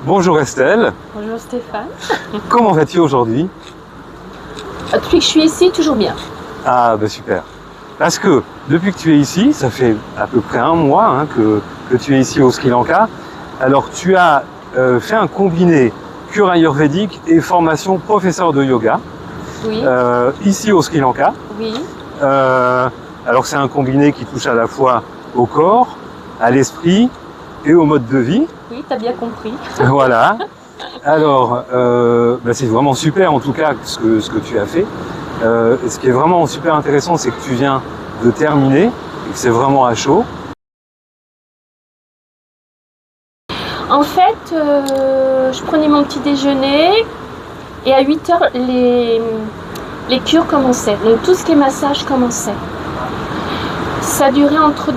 Bonjour Estelle. Bonjour Stéphane. Comment vas-tu aujourd'hui? Depuis que je suis ici, toujours bien. Ah bah super. Parce que depuis que tu es ici, ça fait à peu près un mois que tu es ici au Sri Lanka. Alors tu as fait un combiné cure ayurvédique et formation professeur de yoga. Oui. Ici au Sri Lanka. Oui. Alors c'est un combiné qui touche à la fois au corps, à l'esprit et au mode de vie. Oui, tu as bien compris. Voilà. Alors, c'est vraiment super en tout cas ce que tu as fait. Ce qui est vraiment super intéressant, c'est que tu viens de terminer et que c'est vraiment à chaud. En fait, je prenais mon petit déjeuner et à 8 h, les cures commençaient. Donc tout ce qui est massage commençait. Ça durait entre...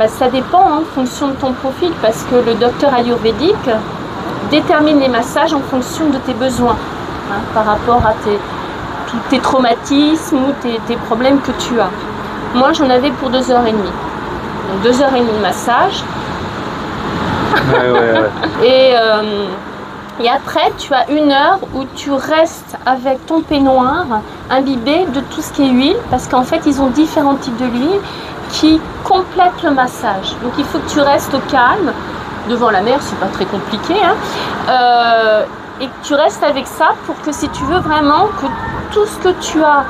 ça dépend en fonction de ton profil parce que le docteur ayurvédique détermine les massages en fonction de tes besoins, par rapport à tous tes traumatismes ou tes problèmes que tu as. Moi, j'en avais pour 2h30. Donc 2h30 de massage. Ouais. Et après, tu as 1 heure où tu restes avec ton peignoir imbibé de tout ce qui est huile, parce qu'en fait, ils ont différents types de l'huile qui complètent le massage. Donc, il faut que tu restes au calme, devant la mer, c'est pas très compliqué, et que tu restes avec ça pour que, si tu veux vraiment que tout ce que tu as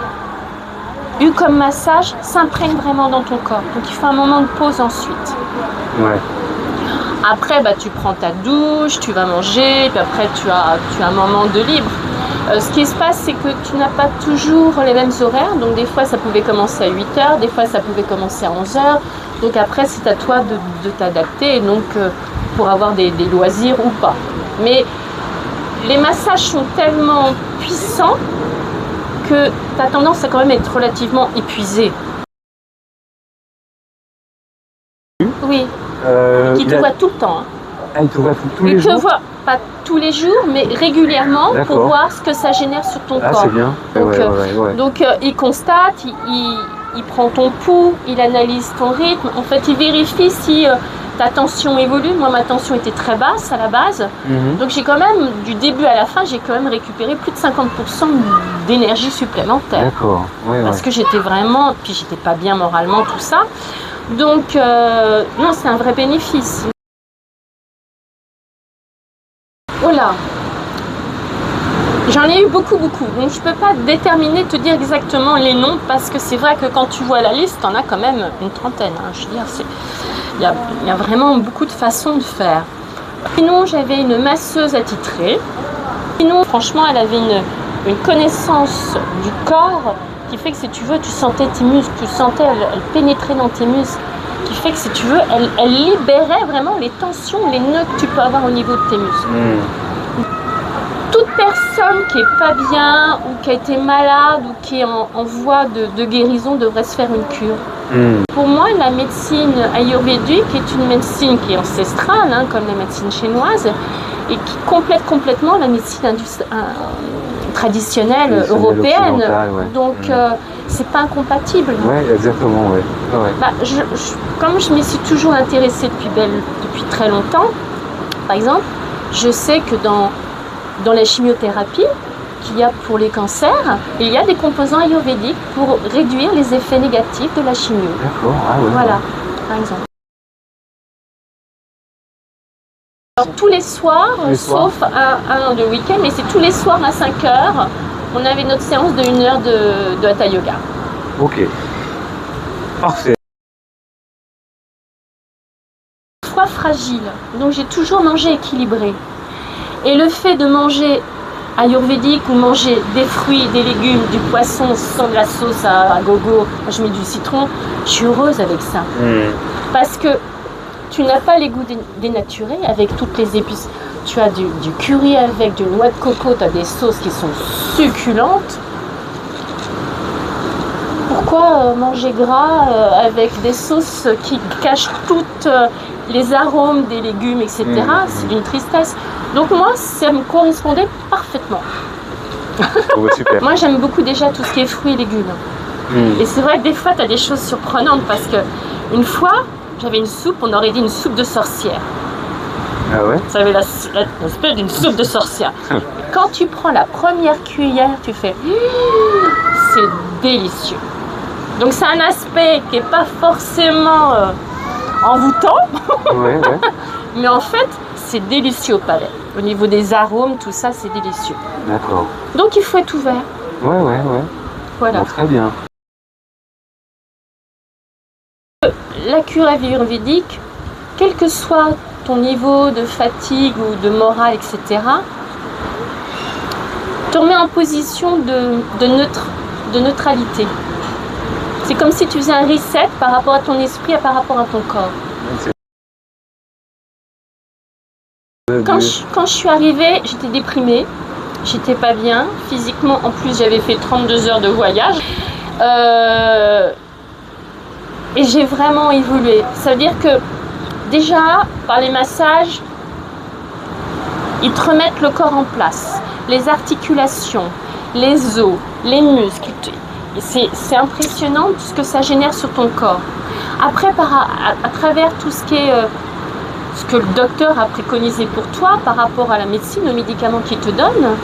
eu comme massage s'imprègne vraiment dans ton corps. Donc, il faut un moment de pause ensuite. Ouais. Après, tu prends ta douche, tu vas manger, puis après tu as un moment de libre. Ce qui se passe, c'est que tu n'as pas toujours les mêmes horaires. Donc des fois, ça pouvait commencer à 8 h, des fois, ça pouvait commencer à 11 h. Donc après, c'est à toi de t'adapter, donc pour avoir des loisirs ou pas. Mais les massages sont tellement puissants que tu as tendance à quand même être relativement épuisé. Oui. Qui te voit tout le temps. Ah, il te voit tous les jours? Il te voit pas tous les jours, mais régulièrement pour voir ce que ça génère sur ton corps. C'est bien. Donc il constate, il prend ton pouls, il analyse ton rythme. En fait, il vérifie si ta tension évolue. Moi, ma tension était très basse à la base. Donc j'ai quand même, du début à la fin, j'ai quand même récupéré plus de 50% d'énergie supplémentaire. D'accord. Parce que j'étais vraiment, puis j'étais pas bien moralement, tout ça. Donc, non, c'est un vrai bénéfice. Voilà. J'en ai eu beaucoup. Donc, je ne peux pas déterminer, te dire exactement les noms, parce que c'est vrai que quand tu vois la liste, tu en as quand même une trentaine. Je veux dire, il y a vraiment beaucoup de façons de faire. Sinon, j'avais une masseuse attitrée. Sinon, franchement, elle avait une connaissance du corps qui fait que, si tu veux, tu sentais tes muscles, elle pénétrait dans tes muscles, qui fait que, si tu veux, elle libérait vraiment les tensions, les nœuds que tu peux avoir au niveau de tes muscles. Toute personne qui est pas bien ou qui a été malade ou qui est en voie de guérison devrait se faire une cure. Pour moi, la médecine ayurvédique est une médecine qui est ancestrale, comme la médecine chinoise, et qui complète complètement la médecine traditionnelle européenne. Donc, c'est pas incompatible. Oui, exactement. Comme je m'y suis toujours intéressée depuis très longtemps, par exemple, je sais que dans la chimiothérapie qu'il y a pour les cancers, il y a des composants ayurvédiques pour réduire les effets négatifs de la chimio. D'accord. Voilà, par exemple. Alors, tous les soirs, sauf un de week-end, mais c'est tous les soirs à 5 h, on avait notre séance de 1 heure de Hatha Yoga. Ok. Parfait. Foie fragile, donc j'ai toujours mangé équilibré. Et le fait de manger ayurvédique ou manger des fruits, des légumes, du poisson sans de la sauce à gogo, je mets du citron, je suis heureuse avec ça. Parce que tu n'as pas les goûts dénaturés avec toutes les épices. Tu as du curry avec du noix de coco, tu as des sauces qui sont succulentes. Pourquoi manger gras avec des sauces qui cachent toutes les arômes des légumes, etc. C'est d'une tristesse. Donc moi, ça me correspondait parfaitement. Super. Moi, j'aime beaucoup déjà tout ce qui est fruits et légumes. Et c'est vrai que des fois, tu as des choses surprenantes parce que une fois, j'avais une soupe, on aurait dit une soupe de sorcière. Ah ouais? Ça avait l'aspect d'une soupe de sorcière. Quand tu prends la première cuillère, tu fais c'est délicieux. Donc c'est un aspect qui n'est pas forcément envoûtant, Ouais, ouais. mais en fait c'est délicieux au palais. Au niveau des arômes, tout ça c'est délicieux. D'accord. Donc il faut être ouvert. Ouais, ouais, ouais. Voilà. Bon, très bien. La cure ayurvédique, quel que soit ton niveau de fatigue ou de morale, etc., te remet en position de neutralité. C'est comme si tu faisais un reset par rapport à ton esprit et par rapport à ton corps. Quand je suis arrivée, j'étais déprimée, j'étais pas bien. Physiquement, en plus, j'avais fait 32 heures de voyage. Et j'ai vraiment évolué. Ça veut dire que déjà, par les massages, ils te remettent le corps en place. Les articulations, les os, les muscles. C'est impressionnant ce que ça génère sur ton corps. Après, à travers tout ce qui est ce que le docteur a préconisé pour toi par rapport à la médecine, aux médicaments qu'il te donne,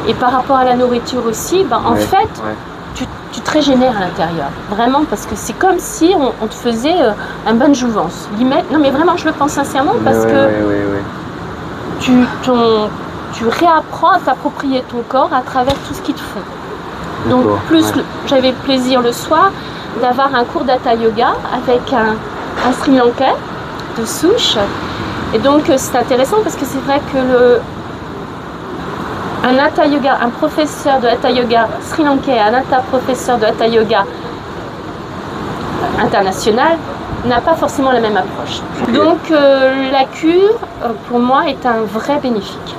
et par rapport à la nourriture aussi, ben, en fait, tu te régénères à l'intérieur. Vraiment, parce que c'est comme si on te faisait un bain de jouvence. Non mais vraiment, je le pense sincèrement, parce que tu réapprends à t'approprier ton corps à travers tout ce qu'ils te font. Donc j'avais le plaisir le soir d'avoir un cours d'Hatha Yoga avec un Sri Lankais de souche. Et donc c'est intéressant parce que c'est vrai que un Hatha Yoga, un professeur de Hatha Yoga Sri Lankais, un professeur de Hatha Yoga international n'a pas forcément la même approche. Donc la cure pour moi est un vrai bénéfique.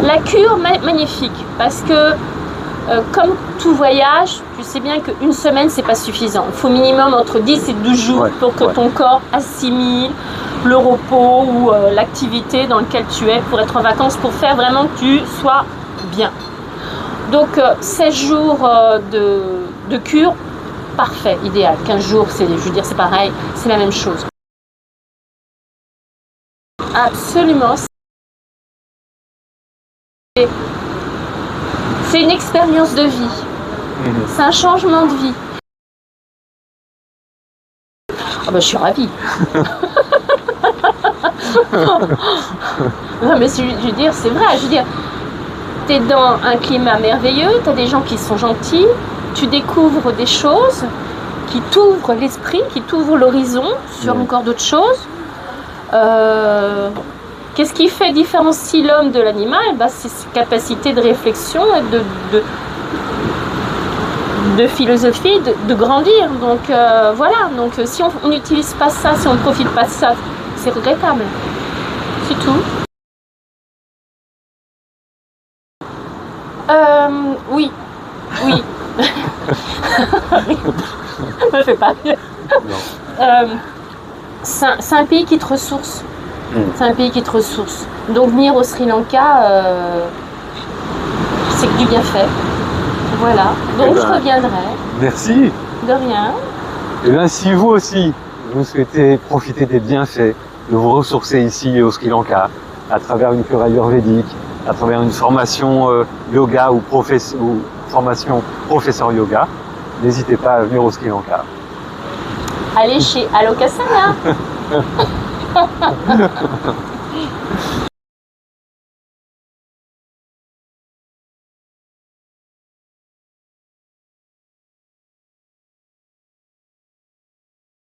La cure, magnifique, parce que comme tout voyage, tu sais bien qu'une semaine, c'est pas suffisant. Il faut minimum entre 10 et 12 jours pour que ton corps assimile le repos ou l'activité dans laquelle tu es pour être en vacances, pour faire vraiment que tu sois bien. Donc 16 jours de cure, parfait, idéal. 15 jours, je veux dire, c'est pareil, c'est la même chose. Absolument. C'est une expérience de vie. C'est un changement de vie. Oh ben, je suis ravie. Non mais je veux dire, c'est vrai. Je veux dire, tu es dans un climat merveilleux, tu as des gens qui sont gentils, tu découvres des choses qui t'ouvrent l'esprit, qui t'ouvrent l'horizon sur encore d'autres choses. Qu'est-ce qui fait différencier l'homme de l'animal? C'est sa capacité de réflexion et de philosophie, de grandir. Donc voilà, donc si on n'utilise pas ça, si on ne profite pas de ça, c'est regrettable. C'est tout. Oui. Me fais pas rire. C'est un pays qui te ressource. C'est un pays qui te ressource. Donc venir au Sri Lanka, c'est que du bien fait. Voilà. Donc je reviendrai. Merci. De rien. Et bien si vous aussi, vous souhaitez profiter des bienfaits, de vous ressourcer ici au Sri Lanka, à travers une cure ayurvédique, à travers une formation yoga ou formation professeur yoga, n'hésitez pas à venir au Sri Lanka. Allez chez Alokasana.